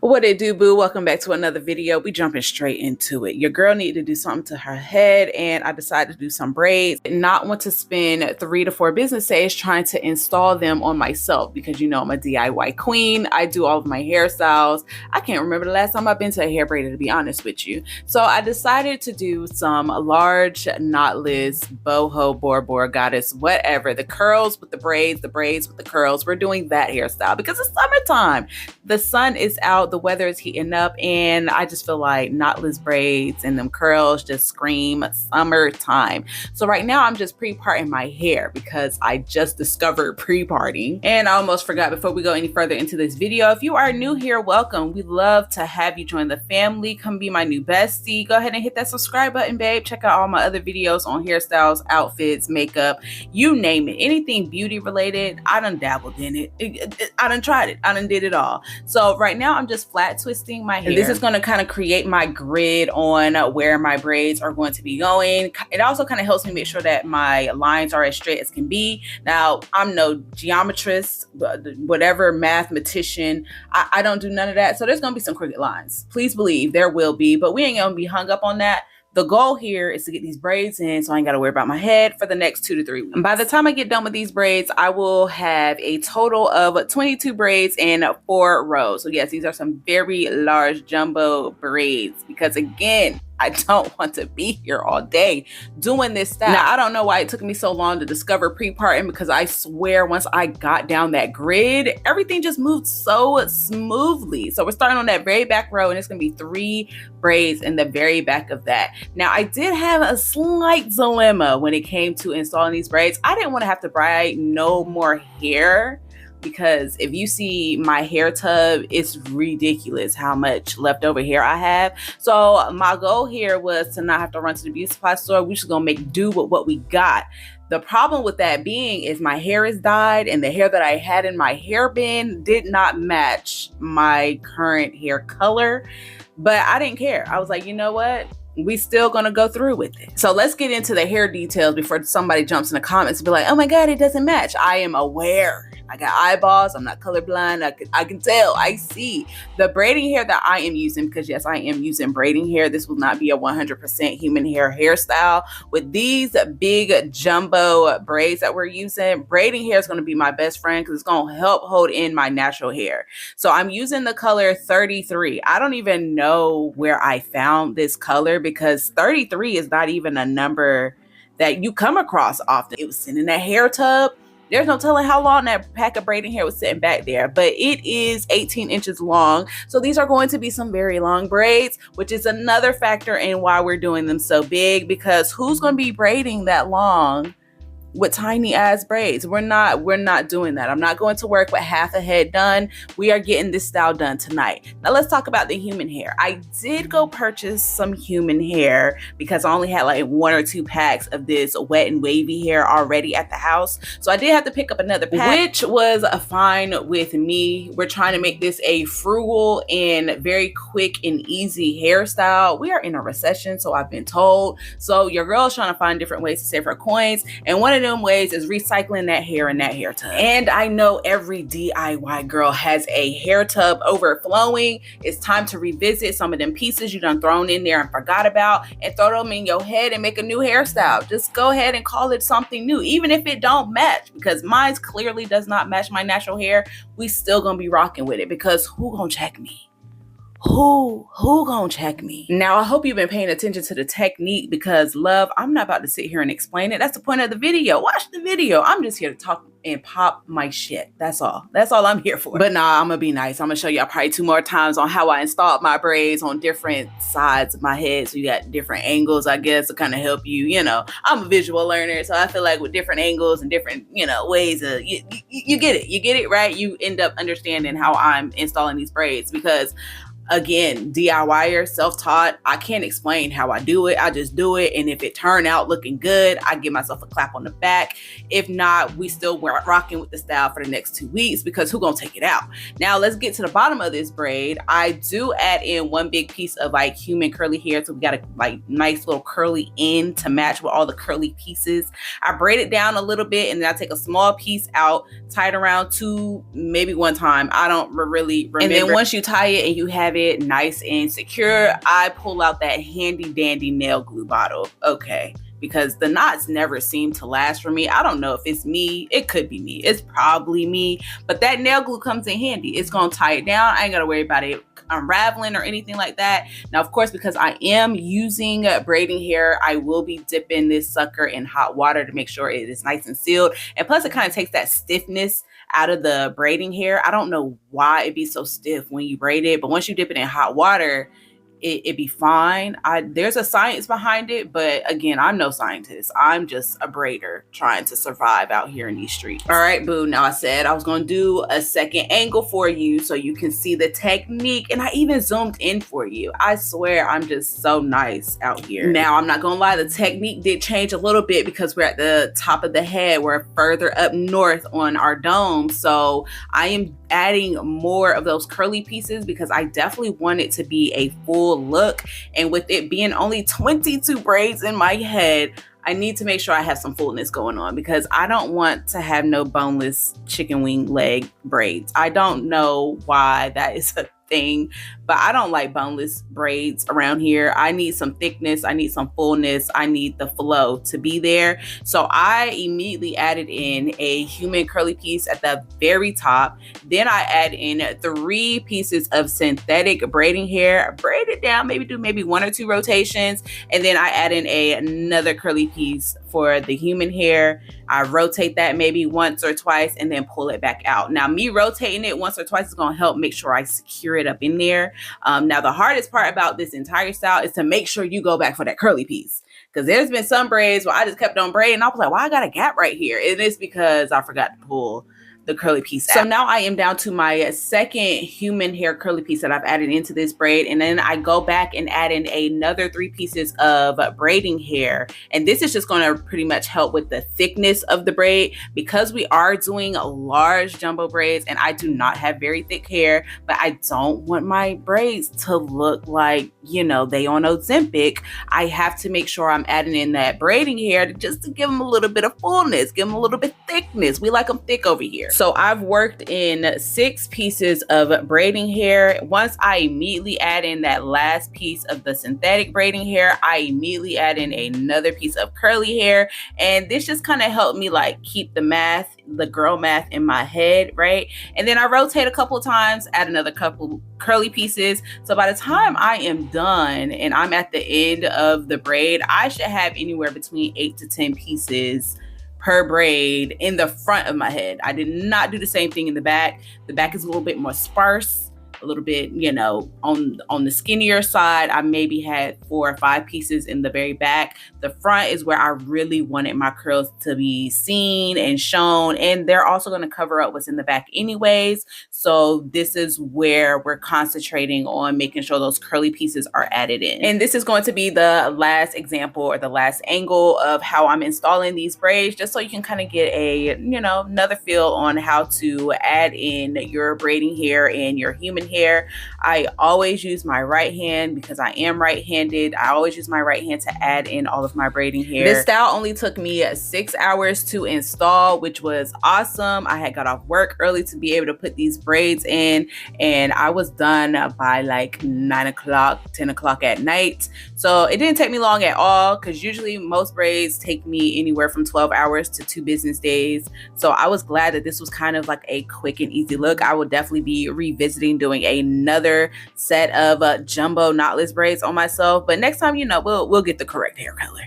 What it do, boo? Welcome back to another video. We jumping straight into it. Your girl needed to do something to her head, and I decided to do some braids. Not want to spend 3 to 4 business days trying to install them on myself because you know I'm a DIY queen. I do all of my hairstyles. I can't remember the last time I've been to a hair braider, to be honest with you. So I decided to do some large knotless boho bore goddess, whatever. The curls with the braids with the curls. We're doing that hairstyle because it's summertime. The sun is out. The weather is heating up, and I just feel like knotless braids and them curls just scream summertime. So right now I'm just pre-parting my hair because I just discovered pre-parting. And I almost forgot before we go any further into this video, if you are new here, welcome. We love to have you join the family. Come be my new bestie. Go ahead and hit that subscribe button, babe. Check out all my other videos on hairstyles, outfits, makeup, you name it. Anything beauty related, I done dabbled in it. I done tried it. I done did it all. So right now I'm just flat twisting my hair. This is going to kind of create my grid on where my braids are going to be going. It also kind of helps me make sure that my lines are as straight as can be. Now, I'm no geometrist, whatever mathematician. I don't do none of that. So there's going to be some crooked lines. Please believe there will be, but we ain't going to be hung up on that. The goal here is to get these braids in so I ain't got to worry about my head for the next 2 to 3 weeks. And by the time I get done with these braids, I will have a total of 22 braids in 4 rows. So yes, these are some very large jumbo braids because again, I don't want to be here all day doing this stuff. Now, I don't know why it took me so long to discover pre-parting because I swear once I got down that grid, everything just moved so smoothly. So we're starting on that very back row and it's gonna be 3 braids in the very back of that. Now, I did have a slight dilemma when it came to installing these braids. I didn't want to have to braid no more hair, because if you see my hair tub, it's ridiculous how much leftover hair I have. So my goal here was to not have to run to the beauty supply store. We're just gonna make do with what we got. The problem with that being is my hair is dyed and the hair that I had in my hair bin did not match my current hair color, but I didn't care. I was like, you know what? We still gonna go through with it. So let's get into the hair details before somebody jumps in the comments and be like, oh my God, it doesn't match. I am aware. I got eyeballs. I'm not colorblind. I can tell. I see. The braiding hair that I am using, because yes, I am using braiding hair. This will not be a 100% human hair hairstyle. With these big jumbo braids that we're using, braiding hair is going to be my best friend because it's going to help hold in my natural hair. So I'm using the color 33. I don't even know where I found this color because 33 is not even a number that you come across often. It was sitting in that hair tub. There's no telling how long that pack of braiding hair was sitting back there, but it is 18 inches long. So these are going to be some very long braids, which is another factor in why we're doing them so big, because who's going to be braiding that long with tiny ass braids? We're not doing that. I'm not going to work with half a head done. We are getting this style done tonight. Now let's talk about the human hair. I did go purchase some human hair because I only had like 1 or 2 packs of this wet and wavy hair already at the house. So I did have to pick up another pack, which was fine with me. We're trying to make this a frugal and very quick and easy hairstyle. We are in a recession, so I've been told. So your girl's trying to find different ways to save her coins. And one of them ways is recycling that hair in that hair tub. And I know every DIY girl has a hair tub overflowing. It's time to revisit some of them pieces you done thrown in there and forgot about and throw them in your head and make a new hairstyle. Just go ahead and call it something new, even if it don't match, because mine clearly does not match my natural hair. We still gonna be rocking with it because who gonna check me? Who gonna check me? Now, I hope you've been paying attention to the technique because, love, I'm not about to sit here and explain it. That's the point of the video. Watch the video. I'm just here to talk and pop my shit. That's all. That's all I'm here for. But nah, I'm gonna be nice. I'm gonna show y'all probably 2 more times on how I installed my braids on different sides of my head. So you got different angles, I guess, to kind of help you. You know, I'm a visual learner, so I feel like with different angles and different, you know, ways of, you get it. You get it, right? You end up understanding how I'm installing these braids because Again, DIYer, self-taught. I can't explain how I do it. I just do it. And if it turned out looking good, I give myself a clap on the back. If not, we still rocking with the style for the next 2 weeks, because who gonna take it out? Now let's get to the bottom of this braid. I do add in one big piece of like human curly hair. So we got a like nice little curly end to match with all the curly pieces. I braid it down a little bit, and then I take a small piece out, tie it around 2, maybe 1 time. I don't really remember. And then once you tie it and you have it nice and secure, I pull out that handy dandy nail glue bottle. Okay, because the knots never seem to last for me. I don't know if it's me. It could be me. It's probably me. But that nail glue comes in handy. It's going to tie it down. I ain't got to worry about it unraveling or anything like that. Now, of course, because I am using braiding hair, I will be dipping this sucker in hot water to make sure it is nice and sealed. And plus, it kind of takes that stiffness out of the braiding hair. I don't know why it'd be so stiff when you braid it, but once you dip it in hot water, it'd be fine. There's a science behind it, but again, I'm no scientist. I'm just a braider trying to survive out here in these streets. All right, boo. Now I said I was going to do a second angle for you so you can see the technique, and I even zoomed in for you. I swear I'm just so nice out here. Now, I'm not going to lie, the technique did change a little bit because we're at the top of the head. We're further up north on our dome. So I am adding more of those curly pieces because I definitely want it to be a full look. And with it being only 22 braids in my head, I need to make sure I have some fullness going on, because I don't want to have no boneless chicken wing leg braids. I don't know why that is a thing, but I don't like boneless braids around here. I need some thickness. I need some fullness. I need the flow to be there. So I immediately added in a human curly piece at the very top. Then I add in 3 pieces of synthetic braiding hair, braid it down, do 1 or 2 rotations. And then I add in another curly piece for the human hair. I rotate that maybe once or twice and then pull it back out. Now, me rotating it once or twice is going to help make sure I secure it up in there. Now, the hardest part about this entire style is to make sure you go back for that curly piece, because there's been some braids where I just kept on braiding. I was like, well, I got a gap right here. And it's because I forgot to pull the curly piece out. So now I am down to my second human hair curly piece that I've added into this braid. And then I go back and add in another 3 pieces of braiding hair. And this is just going to pretty much help with the thickness of the braid, because we are doing large jumbo braids and I do not have very thick hair, but I don't want my braids to look like, you know, they on Ozempic. I have to make sure I'm adding in that braiding hair just to give them a little bit of fullness, give them a little bit of thickness. We like them thick over here. So I've worked in 6 pieces of braiding hair. Once I immediately add in that last piece of the synthetic braiding hair, I immediately add in another piece of curly hair. And this just kind of helped me like keep the girl math in my head, right? And then I rotate a couple of times, add another couple curly pieces. So by the time I am done and I'm at the end of the braid, I should have anywhere between 8 to 10 pieces per braid in the front of my head. I did not do the same thing in the back. The back is a little bit more sparse, a little bit, you know, on the skinnier side. I maybe had 4 or 5 pieces in the very back. The front is where I really wanted my curls to be seen and shown, and they're also going to cover up what's in the back anyways. So this is where we're concentrating on making sure those curly pieces are added in. And this is going to be the last example or the last angle of how I'm installing these braids, just so you can kind of get a, you know, another feel on how to add in your braiding hair and your human hair. I always use my right hand because I am right-handed. I always use my right hand to add in all of my braiding hair. This style only took me 6 hours to install, which was awesome. I had got off work early to be able to put these braids in, and I was done by like 9 o'clock, 10 o'clock at night. So it didn't take me long at all, because usually most braids take me anywhere from 12 hours to 2 business days. So I was glad that this was kind of like a quick and easy look. I will definitely be revisiting doing another set of jumbo knotless braids on myself, but next time, you know, we'll get the correct hair color.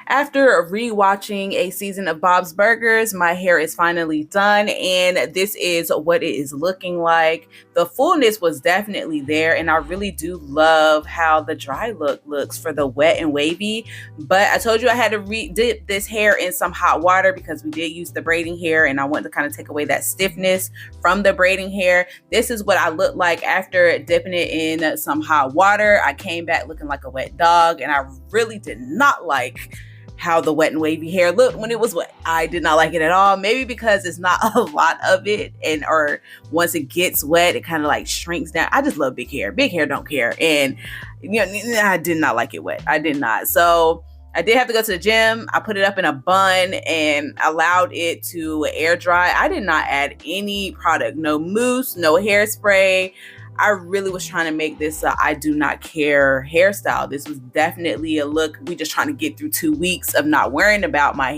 After rewatching a season of Bob's Burgers, my hair is finally done, and this is what it is looking like. The fullness was definitely there, and I really do love how the dry look looks for the wet and wavy. But I told you I had to dip this hair in some hot water because we did use the braiding hair, and I wanted to kind of take away that stiffness from the braiding hair. This is what I looked like after dipping it in some hot water. I came back looking like a wet dog, and I really did not like how the wet and wavy hair looked when it was wet. I did not like it at all. Maybe because it's not a lot of it, and or once it gets wet, it kind of like shrinks down. I just love big hair. Big hair don't care. And you know, I did not like it wet. I did not. So I did have to go to the gym. I put it up in a bun and allowed it to air dry. I did not add any product, no mousse, no hairspray. I really was trying to make this a I do not care hairstyle. This was definitely a look. We just trying to get through 2 weeks of not worrying about my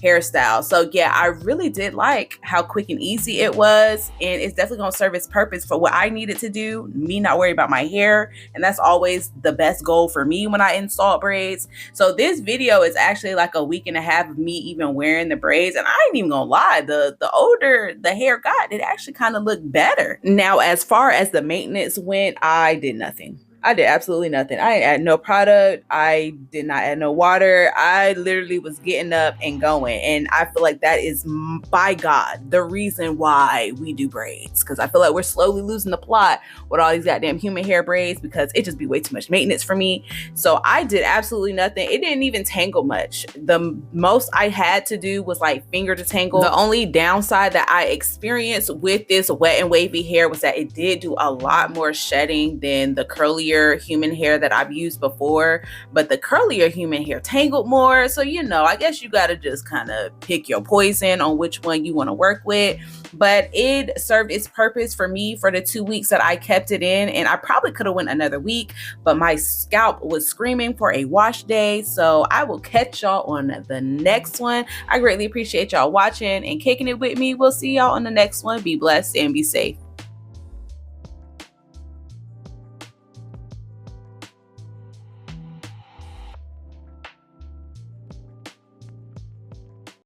hairstyle. So yeah, I really did like how quick and easy it was, and it's definitely going to serve its purpose for what I needed to do, me not worry about my hair, and that's always the best goal for me when I install braids. So this video is actually like a week and a half of me even wearing the braids, and I ain't even gonna lie, the older the hair got, it actually kind of looked better. Now, as far as the maintenance went, I did nothing. I did absolutely nothing. I didn't add no product. I did not add no water. I literally was getting up and going. And I feel like that is, by God, the reason why we do braids. Because I feel like we're slowly losing the plot with all these goddamn human hair braids because it just be way too much maintenance for me. So I did absolutely nothing. It didn't even tangle much. The most I had to do was like finger detangle. The only downside that I experienced with this wet and wavy hair was that it did do a lot more shedding than the curlier human hair that I've used before, but the curlier human hair tangled more. So, you know, I guess you got to just kind of pick your poison on which one you want to work with. But it served its purpose for me for the 2 weeks that I kept it in, and I probably could have went another week, but my scalp was screaming for a wash day. So I will catch y'all on the next one. I greatly appreciate y'all watching and kicking it with me. We'll see y'all on the next one. Be blessed and be safe.